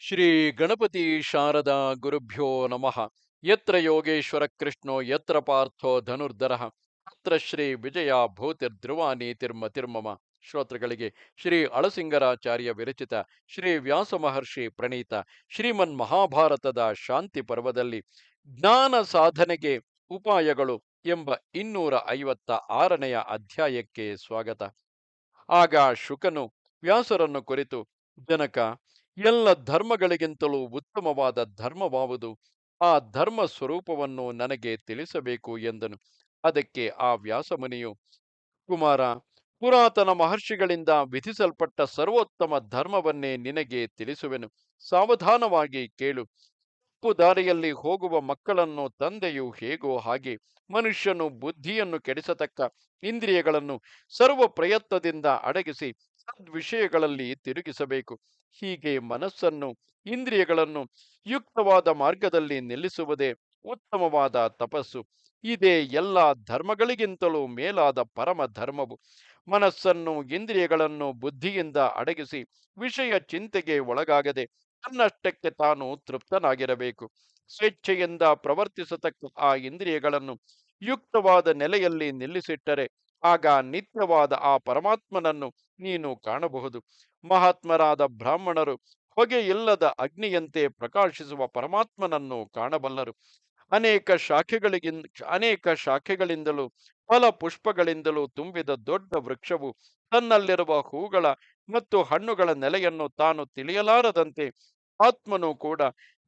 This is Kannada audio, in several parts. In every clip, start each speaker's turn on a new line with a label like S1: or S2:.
S1: ಶ್ರೀ ಗಣಪತಿ ಶಾರದಾ ಗುರುಭ್ಯೋ ನಮಃ. ಯತ್ರ ಯೋಗೇಶ್ವರ ಕೃಷ್ಣೋ ಯತ್ರ ಪಾರ್ಥೋ ಧನುರ್ಧರಃ ತತ್ರ ಶ್ರೀ ವಿಜಯ ಭೂತಿರ್ಧ್ರುವ ನೀತಿರ್ಮತಿರ್ಮಮ. ಶ್ರೋತೃಗಳಿಗೆ ಶ್ರೀ ಅಳಸಿಂಗರಾಚಾರ್ಯ ವಿರಚಿತ ಶ್ರೀ ವ್ಯಾಸ ಮಹರ್ಷಿ ಪ್ರಣೀತ ಶ್ರೀಮನ್ ಮಹಾಭಾರತದ ಶಾಂತಿ ಪರ್ವದಲ್ಲಿ ಜ್ಞಾನ ಸಾಧನೆಗೆ ಉಪಾಯಗಳು ಎಂಬ 256ನೆಯ ಅಧ್ಯಾಯಕ್ಕೆ ಸ್ವಾಗತ. ಆಗ ಶುಕನು ವ್ಯಾಸರನ್ನು ಕುರಿತು, ಜನಕ, ಎಲ್ಲ ಧರ್ಮಗಳಿಗಿಂತಲೂ ಉತ್ತಮವಾದ ಧರ್ಮವಾವುದು? ಆ ಧರ್ಮ ಸ್ವರೂಪವನ್ನು ನನಗೆ ತಿಳಿಸಬೇಕು ಎಂದನು. ಅದಕ್ಕೆ ಆ ವ್ಯಾಸಮುನಿಯು, ಕುಮಾರ, ಪುರಾತನ ಮಹರ್ಷಿಗಳಿಂದ ವಿಧಿಸಲ್ಪಟ್ಟ ಸರ್ವೋತ್ತಮ ಧರ್ಮವನ್ನೇ ನಿನಗೆ ತಿಳಿಸುವೆನು. ಸಾವಧಾನವಾಗಿ ಕೇಳು. ತಪ್ಪು ದಾರಿಯಲ್ಲಿ ಹೋಗುವ ಮಕ್ಕಳನ್ನು ತಂದೆಯು ಹೇಗೋ ಹಾಗೆ ಮನುಷ್ಯನು ಬುದ್ಧಿಯನ್ನು ಕೆಡಿಸತಕ್ಕ ಇಂದ್ರಿಯಗಳನ್ನು ಸರ್ವ ಪ್ರಯತ್ನದಿಂದ ಅಡಗಿಸಿ ಸದ್ವಿಷಯಗಳಲ್ಲಿ ತಿರುಗಿಸಬೇಕು. ಹೀಗೆ ಮನಸ್ಸನ್ನು, ಇಂದ್ರಿಯಗಳನ್ನು ಯುಕ್ತವಾದ ಮಾರ್ಗದಲ್ಲಿ ನಿಲ್ಲಿಸುವುದೇ ಉತ್ತಮವಾದ ತಪಸ್ಸು. ಇದೇ ಎಲ್ಲ ಧರ್ಮಗಳಿಗಿಂತಲೂ ಮೇಲಾದ ಪರಮ ಧರ್ಮವು. ಮನಸ್ಸನ್ನು, ಇಂದ್ರಿಯಗಳನ್ನು ಬುದ್ಧಿಯಿಂದ ಅಡಗಿಸಿ ವಿಷಯ ಚಿಂತೆಗೆ ಒಳಗಾಗದೆ ತನ್ನಷ್ಟಕ್ಕೆ ತಾನು ತೃಪ್ತನಾಗಿರಬೇಕು. ಸ್ವೇಚ್ಛೆಯಿಂದ ಪ್ರವರ್ತಿಸತಕ್ಕ ಆ ಇಂದ್ರಿಯಗಳನ್ನು ಯುಕ್ತವಾದ ನೆಲೆಯಲ್ಲಿ ನಿಲ್ಲಿಸಿಟ್ಟರೆ ಆಗ ನಿತ್ಯವಾದ ಆ ಪರಮಾತ್ಮನನ್ನು ನೀನು ಕಾಣಬಹುದು. ಮಹಾತ್ಮರಾದ ಬ್ರಾಹ್ಮಣರು ಹೊಗೆ ಇಲ್ಲದ ಅಗ್ನಿಯಂತೆ ಪ್ರಕಾಶಿಸುವ ಪರಮಾತ್ಮನನ್ನು ಕಾಣಬಲ್ಲರು. ಅನೇಕ ಶಾಖೆಗಳಿಂದಲೂ ಫಲ ಪುಷ್ಪಗಳಿಂದಲೂ ತುಂಬಿದ ದೊಡ್ಡ ವೃಕ್ಷವು ತನ್ನಲ್ಲಿರುವ ಹೂಗಳ ಮತ್ತು ಹಣ್ಣುಗಳ ನೆಲೆಯನ್ನು ತಾನು ತಿಳಿಯಲಾರದಂತೆ ಆತ್ಮನು ಕೂಡ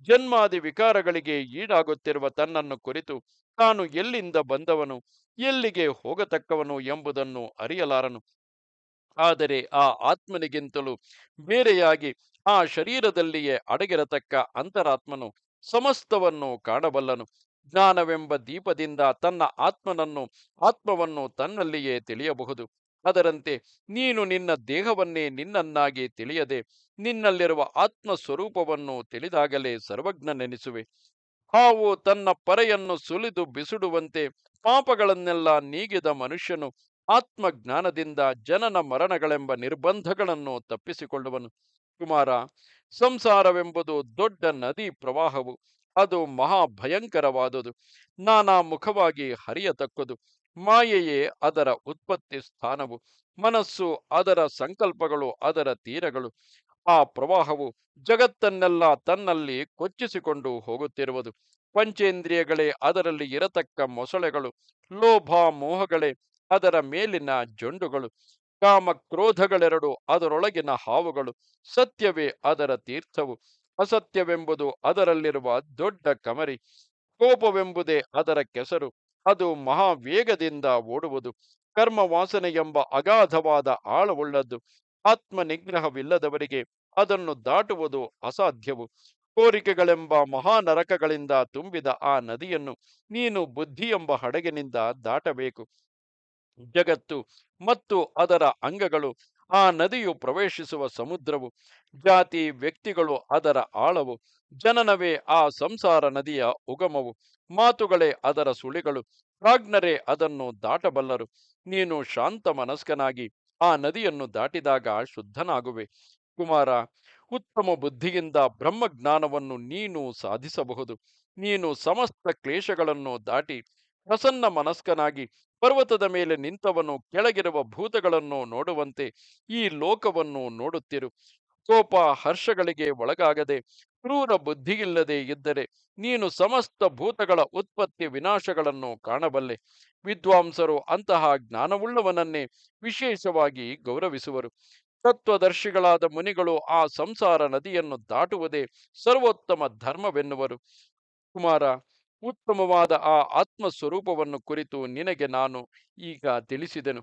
S1: ಜನ್ಮಾದಿ ವಿಕಾರಗಳಿಗೆ ಈಡಾಗುತ್ತಿರುವ ತನ್ನನ್ನು ಕುರಿತು ತಾನು ಎಲ್ಲಿಂದ ಬಂದವನು, ಎಲ್ಲಿಗೆ ಹೋಗತಕ್ಕವನು ಎಂಬುದನ್ನು ಅರಿಯಲಾರನು. ಆದರೆ ಆ ಆತ್ಮನಿಗಿಂತಲೂ ಬೇರೆಯಾಗಿ ಆ ಶರೀರದಲ್ಲಿಯೇ ಅಡಗಿರತಕ್ಕ ಅಂತರಾತ್ಮನು ಸಮಸ್ತವನ್ನು ಕಾಣಬಲ್ಲನು. ಜ್ಞಾನವೆಂಬ ದೀಪದಿಂದ ತನ್ನ ಆತ್ಮವನ್ನು ತನ್ನಲ್ಲಿಯೇ ತಿಳಿಯಬಹುದು. ಅದರಂತೆ ನೀನು ನಿನ್ನ ದೇಹವನ್ನೇ ನಿನ್ನನ್ನಾಗಿ ತಿಳಿಯದೆ ನಿನ್ನಲ್ಲಿರುವ ಆತ್ಮ ಸ್ವರೂಪವನ್ನು ತಿಳಿದಾಗಲೇ ಸರ್ವಜ್ಞನೆನಿಸುವೆ. ಹಾವು ತನ್ನ ಪರೆಯನ್ನು ಸುಲಿದು ಬಿಸುಡುವಂತೆ ಪಾಪಗಳನ್ನೆಲ್ಲ ನೀಗಿದ ಮನುಷ್ಯನು ಆತ್ಮಜ್ಞಾನದಿಂದ ಜನನ ಮರಣಗಳೆಂಬ ನಿರ್ಬಂಧಗಳನ್ನು ತಪ್ಪಿಸಿಕೊಳ್ಳುವನು. ಕುಮಾರ, ಸಂಸಾರವೆಂಬುದು ದೊಡ್ಡ ನದಿ ಪ್ರವಾಹವು. ಅದು ಮಹಾಭಯಂಕರವಾದುದು, ನಾನಾ ಮುಖವಾಗಿ ಹರಿಯತಕ್ಕದು. ಮಾಯೆಯೇ ಅದರ ಉತ್ಪತ್ತಿ ಸ್ಥಾನವು, ಮನಸ್ಸು ಅದರ ಸಂಕಲ್ಪಗಳು ಅದರ ತೀರಗಳು. ಆ ಪ್ರವಾಹವು ಜಗತ್ತನ್ನೆಲ್ಲ ತನ್ನಲ್ಲಿ ಕೊಚ್ಚಿಸಿಕೊಂಡು ಹೋಗುತ್ತಿರುವುದು. ಪಂಚೇಂದ್ರಿಯಗಳೇ ಅದರಲ್ಲಿ ಇರತಕ್ಕ ಮೊಸಳೆಗಳು, ಲೋಭ ಮೋಹಗಳೇ ಅದರ ಮೇಲಿನ ಜೊಂಡುಗಳು, ಕಾಮ ಕ್ರೋಧಗಳೆರಡು ಅದರೊಳಗಿನ ಹಾವುಗಳು. ಸತ್ಯವೇ ಅದರ ತೀರ್ಥವು, ಅಸತ್ಯವೆಂಬುದು ಅದರಲ್ಲಿರುವ ದೊಡ್ಡ ಕಮರಿ. ಕೋಪವೆಂಬುದೇ ಅದರ ಕೆಸರು, ಅದು ಮಹಾವೇಗದಿಂದ ಓಡುವುದು. ಕರ್ಮ ವಾಸನೆ ಎಂಬ ಅಗಾಧವಾದ ಆಳವುಳ್ಳದ್ದು. ಆತ್ಮ ನಿಗ್ರಹವಿಲ್ಲದವರಿಗೆ ಅದನ್ನು ದಾಟುವುದು ಅಸಾಧ್ಯವು. ಕೋರಿಕೆಗಳೆಂಬ ಮಹಾನರಕಗಳಿಂದ ತುಂಬಿದ ಆ ನದಿಯನ್ನು ನೀನು ಬುದ್ಧಿ ಎಂಬ ಹಡಗಿನಿಂದ ದಾಟಬೇಕು. ಜಗತ್ತು ಮತ್ತು ಅದರ ಅಂಗಗಳು ಆ ನದಿಯು ಪ್ರವೇಶಿಸುವ ಸಮುದ್ರವು. ಜಾತಿ ವ್ಯಕ್ತಿಗಳು ಅದರ ಆಳವು. ಜನನವೇ ಆ ಸಂಸಾರ ನದಿಯ ಉಗಮವು. ಮಾತುಗಳೇ ಅದರ ಸುಳಿಗಳು. ಪ್ರಾಜ್ಞರೇ ಅದನ್ನು ದಾಟಬಲ್ಲರು. ನೀನು ಶಾಂತ ಮನಸ್ಕನಾಗಿ ಆ ನದಿಯನ್ನು ದಾಟಿದಾಗ ಶುದ್ಧನಾಗುವೆ. ಕುಮಾರ, ಉತ್ತಮ ಬುದ್ಧಿಯಿಂದ ಬ್ರಹ್ಮಜ್ಞಾನವನ್ನು ನೀನು ಸಾಧಿಸಬಹುದು. ನೀನು ಸಮಸ್ತ ಕ್ಲೇಶಗಳನ್ನು ದಾಟಿ ಪ್ರಸನ್ನ ಮನಸ್ಕನಾಗಿ ಪರ್ವತದ ಮೇಲೆ ನಿಂತವನು ಕೆಳಗಿರುವ ಭೂತಗಳನ್ನು ನೋಡುವಂತೆ ಈ ಲೋಕವನ್ನು ನೋಡುತ್ತಿರು. ಕೋಪ ಹರ್ಷಗಳಿಗೆ ಒಳಗಾಗದೆ ಕ್ರೂರ ಬುದ್ಧಿಯಿಲ್ಲದೆ ಇದ್ದರೆ ನೀನು ಸಮಸ್ತ ಭೂತಗಳ ಉತ್ಪತ್ತಿ ವಿನಾಶಗಳನ್ನು ಕಾಣಬಲ್ಲೆ. ವಿದ್ವಾಂಸರು ಅಂತಹ ಜ್ಞಾನವುಳ್ಳವನನ್ನೇ ವಿಶೇಷವಾಗಿ ಗೌರವಿಸುವರು. ತತ್ವದರ್ಶಿಗಳಾದ ಮುನಿಗಳು ಆ ಸಂಸಾರ ನದಿಯನ್ನು ದಾಟುವುದೇ ಸರ್ವೋತ್ತಮ ಧರ್ಮವೆನ್ನುವರು. ಕುಮಾರ, ಉತ್ತಮವಾದ ಆ ಆತ್ಮಸ್ವರೂಪವನ್ನು ಕುರಿತು ನಿನಗೆ ನಾನು ಈಗ ತಿಳಿಸಿದೆನು.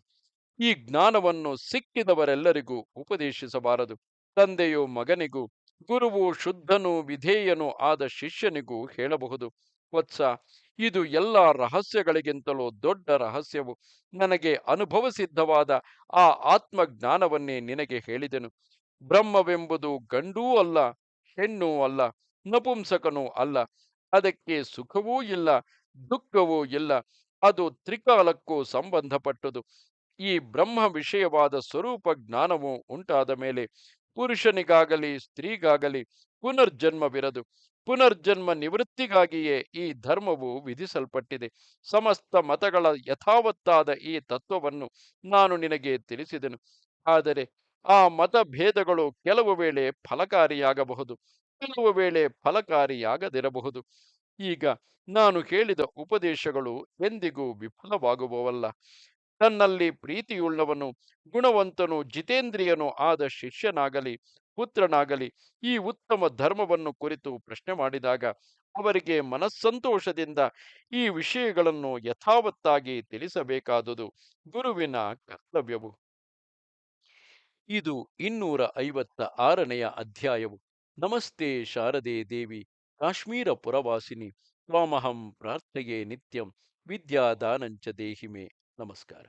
S1: ಈ ಜ್ಞಾನವನ್ನು ಸಿಕ್ಕಿದವರೆಲ್ಲರಿಗೂ ಉಪದೇಶಿಸಬಾರದು. ತಂದೆಯು ಮಗನಿಗೂ, ಗುರುವು ಶುದ್ಧನೂ ವಿಧೇಯನೂ ಆದ ಶಿಷ್ಯನಿಗೂ ಹೇಳಬಹುದು. ವತ್ಸ, ಇದು ಎಲ್ಲ ರಹಸ್ಯಗಳಿಗಿಂತಲೂ ದೊಡ್ಡ ರಹಸ್ಯವು. ನನಗೆ ಅನುಭವಸಿದ್ಧವಾದ ಆ ಆತ್ಮಜ್ಞಾನವನ್ನೇ ನಿನಗೆ ಹೇಳಿದೆನು. ಬ್ರಹ್ಮವೆಂಬುದು ಗಂಡೂ ಅಲ್ಲ, ಹೆಣ್ಣೂ ಅಲ್ಲ, ನಪುಂಸಕನೂ ಅಲ್ಲ. ಅದಕ್ಕೆ ಸುಖವೂ ಇಲ್ಲ, ದುಃಖವೂ ಇಲ್ಲ. ಅದು ತ್ರಿಕಾಲಕ್ಕೂ ಸಂಬಂಧಪಟ್ಟದು. ಈ ಬ್ರಹ್ಮ ವಿಷಯವಾದ ಸ್ವರೂಪ ಜ್ಞಾನವು ಉಂಟಾದ ಮೇಲೆ ಪುರುಷನಿಗಾಗಲಿ ಸ್ತ್ರೀಗಾಗಲಿ ಪುನರ್ಜನ್ಮವಿರದು. ಪುನರ್ಜನ್ಮ ನಿವೃತ್ತಿಗಾಗಿಯೇ ಈ ಧರ್ಮವು ವಿಧಿಸಲ್ಪಟ್ಟಿದೆ. ಸಮಸ್ತ ಮತಗಳ ಯಥಾವತ್ತಾದ ಈ ತತ್ವವನ್ನು ನಾನು ನಿನಗೆ ತಿಳಿಸಿದೆನು. ಆದರೆ ಆ ಮತಭೇದಗಳು ಕೆಲವು ವೇಳೆ ಫಲಕಾರಿಯಾಗಬಹುದು, ಕೆಲವು ವೇಳೆ ಫಲಕಾರಿಯಾಗದಿರಬಹುದು. ಈಗ ನಾನು ಹೇಳಿದ ಉಪದೇಶಗಳು ಎಂದಿಗೂ ವಿಫಲವಾಗುವವಲ್ಲ. ತನ್ನಲ್ಲಿ ಪ್ರೀತಿಯುಳ್ಳವನು, ಗುಣವಂತನು, ಜಿತೇಂದ್ರಿಯನು ಆದ ಶಿಷ್ಯನಾಗಲಿ ಪುತ್ರನಾಗಲಿ ಈ ಉತ್ತಮ ಧರ್ಮವನ್ನು ಕುರಿತು ಪ್ರಶ್ನೆ ಮಾಡಿದಾಗ ಅವರಿಗೆ ಮನಸ್ಸಂತೋಷದಿಂದ ಈ ವಿಷಯಗಳನ್ನು ಯಥಾವತ್ತಾಗಿ ತಿಳಿಸಬೇಕಾದುದು ಗುರುವಿನ ಕರ್ತವ್ಯವು. ಇದು 256ನೆಯ ಅಧ್ಯಾಯವು. ನಮಸ್ತೆ ಶಾರದೆ ದೇವಿ, ಕಾಶ್ಮೀರ ಪುರವಾಸಿನಿ. ತ್ವಾಮಹಂ ಪ್ರಾರ್ಥೆಯೇ ನಿತ್ಯಂ, ವಿದ್ಯಾದಾನಂಚ ದೇಹಿಮೆ. ನಮಸ್ಕಾರ.